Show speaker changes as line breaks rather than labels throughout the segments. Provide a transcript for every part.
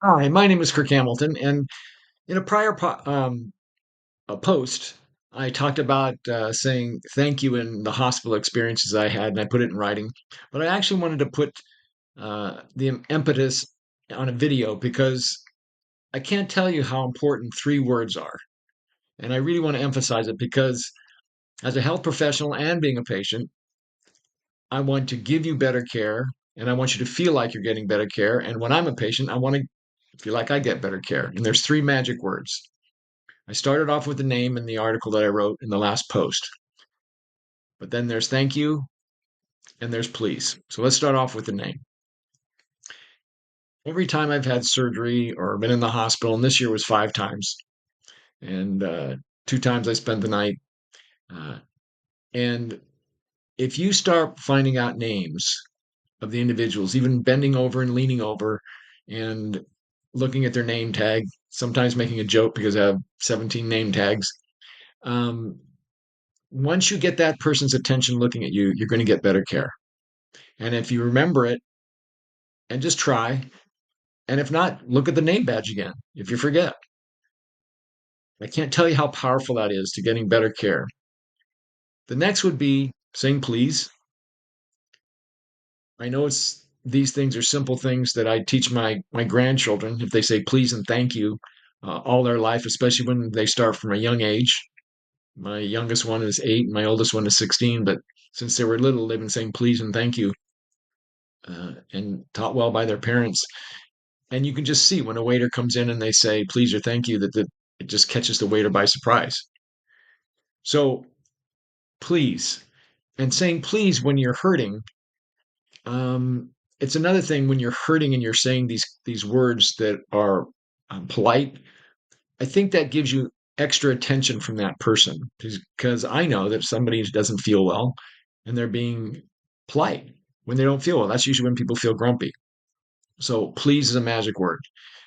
Hi, my name is Kirk Hamilton, and in a prior a post, I talked about saying thank you in the hospital experiences I had, and I put it in writing. But I actually wanted to put the impetus on a video because I can't tell you how important three words are. And I really want to emphasize it because as a health professional and being a patient, I want to give you better care, and I want you to feel like you're getting better care. And when I'm a patient, I want to feel like I get better care. And there's three magic words. I started off with the name in the article that I wrote in the last post, but then there's thank you and there's please. So let's start off with the name. Every time I've had surgery or been in the hospital, and this year was 5 times, and 2 times I spent the night. Uh, and if you start finding out names of the individuals, even bending over and leaning over and looking at their name tag, sometimes making a joke because I have 17 name tags, um, once you get that person's attention looking at you, you're going to get better care. And if you remember it and just try, and if not, look at the name badge again if you forget. I can't tell you how powerful that is to getting better care. The next would be saying please. I know it's these things are simple things that I teach my grandchildren if they say please and thank you all their life, especially when they start from a young age. My youngest one is 8, my oldest one is 16, but since they were little, they've been saying please and thank you and taught well by their parents. And you can just see when a waiter comes in and they say please or thank you that it just catches the waiter by surprise. So please, and saying please when you're hurting, um, it's another thing when you're hurting and you're saying these words that are polite. I think that gives you extra attention from that person because I know that if somebody doesn't feel well and they're being polite when they don't feel well. That's usually when people feel grumpy. So please is a magic word.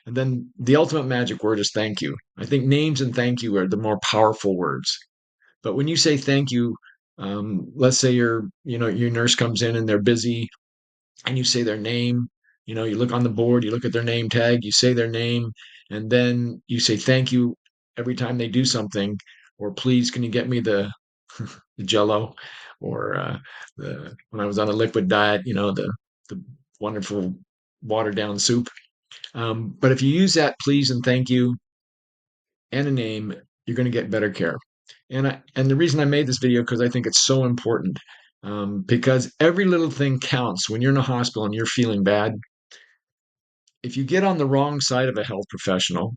And then the ultimate magic word is thank you. I think names and thank you are the more powerful words. But when you say thank you, let's say your nurse comes in and they're busy and you say their name, you look on the board, you look at their name tag, you say their name, and then you say thank you every time they do something, or please, can you get me the Jello, or when I was on a liquid diet, the wonderful watered down soup. But if you use that please and thank you and a name, you're going to get better care. And the reason I made this video because I think it's so important. Because every little thing counts when you're in a hospital and you're feeling bad. If you get on the wrong side of a health professional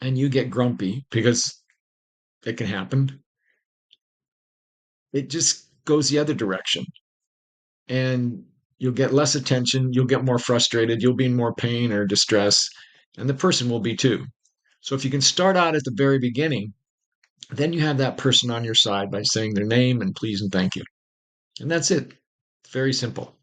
and you get grumpy, because it can happen, it just goes the other direction. And you'll get less attention, you'll get more frustrated, you'll be in more pain or distress, and the person will be too. So if you can start out at the very beginning, then you have that person on your side by saying their name and please and thank you. And that's it. It's very simple.